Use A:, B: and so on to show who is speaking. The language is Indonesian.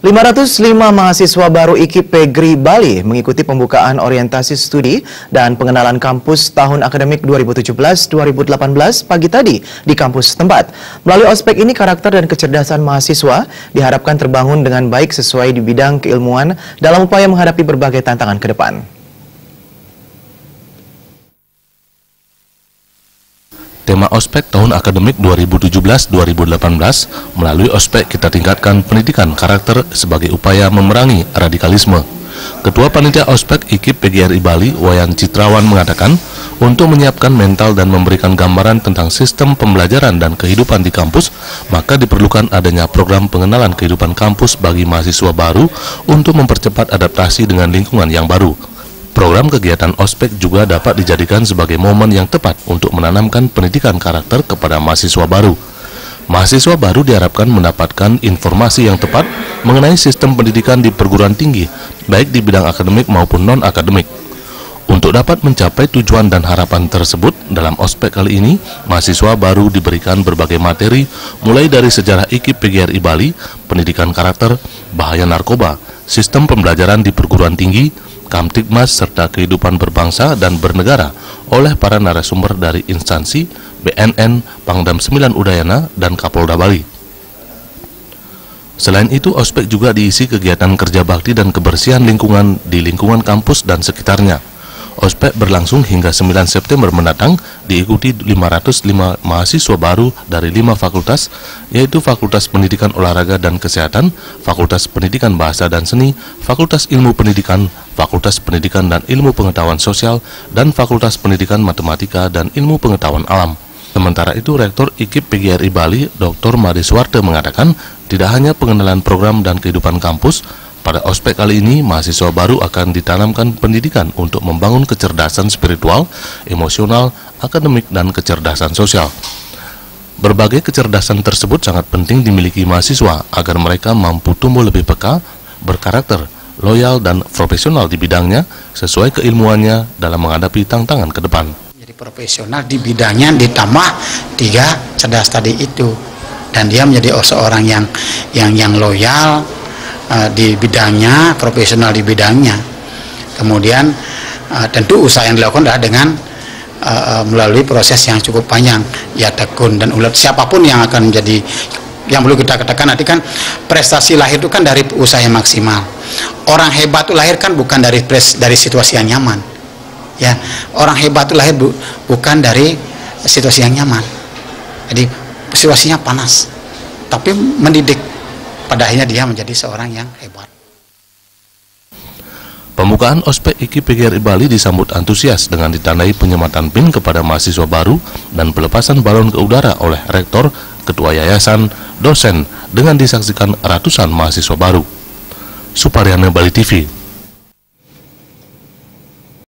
A: 505 mahasiswa baru IKIP Pegri Bali mengikuti pembukaan orientasi studi dan pengenalan kampus tahun akademik 2017-2018 pagi tadi di kampus setempat. Melalui ospek ini, karakter dan kecerdasan mahasiswa diharapkan terbangun dengan baik sesuai di bidang keilmuan dalam upaya menghadapi berbagai tantangan ke depan.
B: Tema ospek tahun akademik 2017-2018, melalui ospek kita tingkatkan pendidikan karakter sebagai upaya memerangi radikalisme. Ketua Panitia Ospek IKIP PGRI Bali, Wayan Citrawan, mengatakan, untuk menyiapkan mental dan memberikan gambaran tentang sistem pembelajaran dan kehidupan di kampus, maka diperlukan adanya program pengenalan kehidupan kampus bagi mahasiswa baru untuk mempercepat adaptasi dengan lingkungan yang baru. Program kegiatan ospek juga dapat dijadikan sebagai momen yang tepat untuk menanamkan pendidikan karakter kepada mahasiswa baru. Mahasiswa baru diharapkan mendapatkan informasi yang tepat mengenai sistem pendidikan di perguruan tinggi, baik di bidang akademik maupun non-akademik. Untuk dapat mencapai tujuan dan harapan tersebut, dalam ospek kali ini, mahasiswa baru diberikan berbagai materi, mulai dari sejarah IKIP PGRI Bali, pendidikan karakter, bahaya narkoba, sistem pembelajaran di perguruan tinggi, Kamtibmas, serta kehidupan berbangsa dan bernegara oleh para narasumber dari instansi, BNN, Pangdam 9 Udayana, dan Kapolda Bali. Selain itu, ospek juga diisi kegiatan kerja bakti dan kebersihan lingkungan di lingkungan kampus dan sekitarnya. Ospek berlangsung hingga 9 September mendatang, diikuti 505 mahasiswa baru dari 5 fakultas, yaitu Fakultas Pendidikan Olahraga dan Kesehatan, Fakultas Pendidikan Bahasa dan Seni, Fakultas Ilmu Pendidikan, Fakultas Pendidikan dan Ilmu Pengetahuan Sosial, dan Fakultas Pendidikan Matematika dan Ilmu Pengetahuan Alam. Sementara itu, Rektor IKIP PGRI Bali, Dr. Mariswarte, mengatakan tidak hanya pengenalan program dan kehidupan kampus, pada ospek kali ini, mahasiswa baru akan ditanamkan pendidikan untuk membangun kecerdasan spiritual, emosional, akademik, dan kecerdasan sosial. Berbagai kecerdasan tersebut sangat penting dimiliki mahasiswa agar mereka mampu tumbuh lebih peka, berkarakter, loyal, dan profesional di bidangnya sesuai keilmuannya dalam menghadapi tantangan ke depan.
C: Jadi profesional di bidangnya ditambah 3 cerdas tadi itu, dan dia menjadi seorang yang loyal di bidangnya, profesional di bidangnya. Kemudian tentu usaha yang dilakukan adalah dengan melalui proses yang cukup panjang, ya tekun dan ulet. Siapapun yang akan menjadi, yang perlu kita katakan nanti kan, prestasi lahir itu kan dari usaha yang maksimal. Orang hebat itu lahir kan bukan dari situasi yang nyaman, ya. Orang hebat itu lahir bukan dari situasi yang nyaman. Jadi situasinya panas, tapi mendidik. Pada akhirnya dia menjadi seorang yang hebat.
B: Pembukaan ospek IKIP PGRI Bali disambut antusias dengan ditandai penyematan PIN kepada mahasiswa baru dan pelepasan balon ke udara oleh rektor, ketua yayasan, dosen, dengan disaksikan ratusan mahasiswa baru. Suparyana, Bali TV.